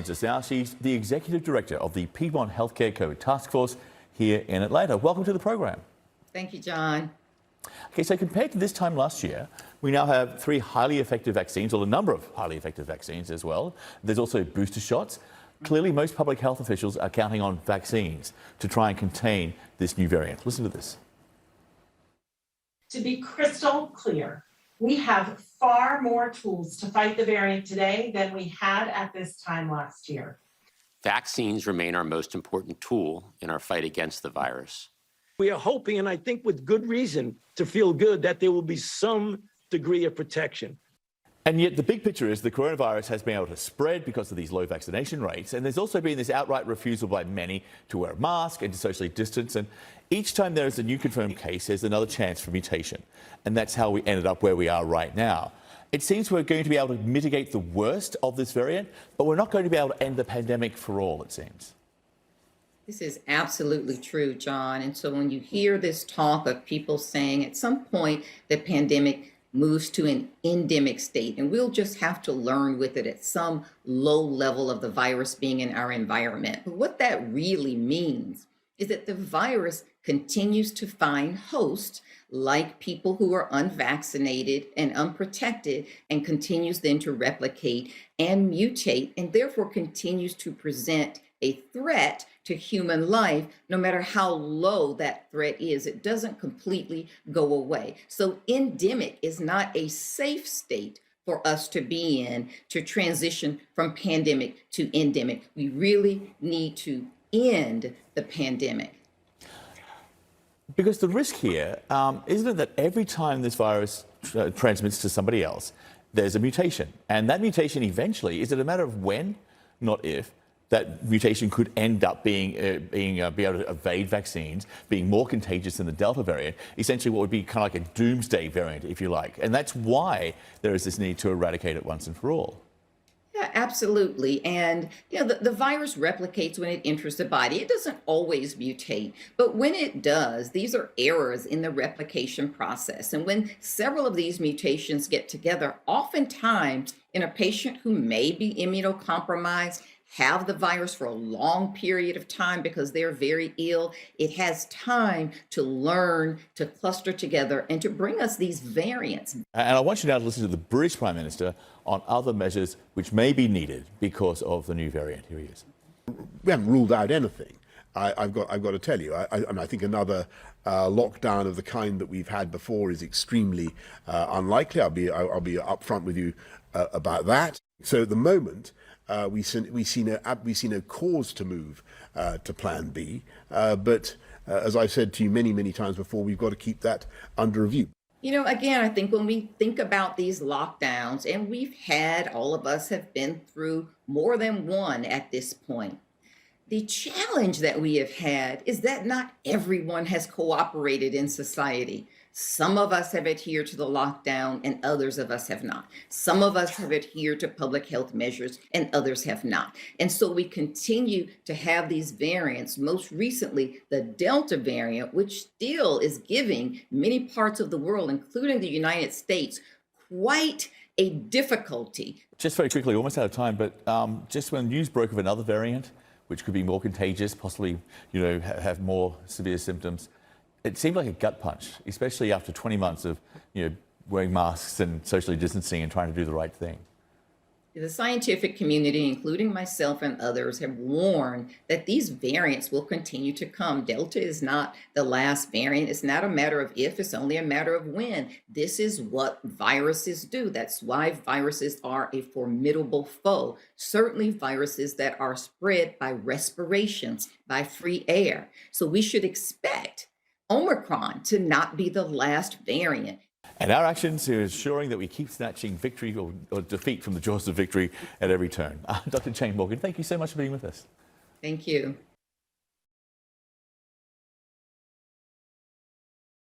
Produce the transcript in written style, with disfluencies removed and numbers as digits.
Us now. She's the Executive Director of the Piedmont Healthcare COVID Task Force here in Atlanta. Welcome to the program. Thank you, John. Okay, so compared to this time last year, we now have 3 highly effective vaccines, or a number of highly effective vaccines as well. There's also booster shots. Clearly, most public health officials are counting on vaccines to try and contain this new variant. Listen to this. To be crystal clear, we have far more tools to fight the variant today than we had at this time last year. Vaccines remain our most important tool in our fight against the virus. We are hoping, and I think with good reason, to feel good that there will be some degree of protection. And yet the big picture is the coronavirus has been able to spread because of these low vaccination rates. And there's also been this outright refusal by many to wear a mask and to socially distance. And each time there is a new confirmed case, there's another chance for mutation. And that's how we ended up where we are right now. It seems we're going to be able to mitigate the worst of this variant, but we're not going to be able to end the pandemic for all, it seems. This is absolutely true, John. And so when you hear this talk of people saying at some point the pandemic moves to an endemic state, and we'll just have to learn with it at some low level of the virus being in our environment. But what that really means is that the virus continues to find hosts like people who are unvaccinated and unprotected, and continues then to replicate and mutate, and therefore continues to present a threat to human life. No matter how low that threat is, it doesn't completely go away. So endemic is not a safe state for us to be in to transition from pandemic to endemic. We really need to end the pandemic. Because the risk here, isn't it that every time this virus transmits to somebody else, there's a mutation. And that mutation eventually, is it a matter of when, not if, that mutation could end up be able to evade vaccines, being more contagious than the Delta variant, essentially what would be kind of like a doomsday variant, if you like. And that's why there is this need to eradicate it once and for all. Yeah, absolutely. And the virus replicates when it enters the body. It doesn't always mutate, but when it does, these are errors in the replication process. And when several of these mutations get together, oftentimes in a patient who may be immunocompromised, have the virus for a long period of time because they're very ill, it has time to learn to cluster together and to bring us these variants. And I want you now to listen to the British Prime Minister on other measures which may be needed because of the new variant. Here he is. We haven't ruled out anything. I've got to tell you. I think another lockdown of the kind that we've had before is extremely unlikely. I'll be upfront with you about that. So at the moment, we see no cause to move to Plan B. But as I've said to you many, many times before, we've got to keep that under review. Again, I think when we think about these lockdowns, and all of us have been through more than one at this point. The challenge that we have had is that not everyone has cooperated in society. Some of us have adhered to the lockdown and others of us have not. Some of us have adhered to public health measures and others have not. And so we continue to have these variants, most recently the Delta variant, which still is giving many parts of the world, including the United States, quite a difficulty. Just very quickly, almost out of time, but just when news broke of another variant, which could be more contagious, possibly, have more severe symptoms, it seemed like a gut punch, especially after 20 months of, wearing masks and socially distancing and trying to do the right thing. The scientific community, including myself and others, have warned that these variants will continue to come. Delta is not the last variant. It's not a matter of if, it's only a matter of when. This is what viruses do. That's why viruses are a formidable foe. Certainly viruses that are spread by respirations, by free air. So we should expect Omicron to not be the last variant. And our actions are ensuring that we keep snatching victory or defeat from the jaws of victory at every turn. Dr. Jane Morgan, thank you so much for being with us. Thank you.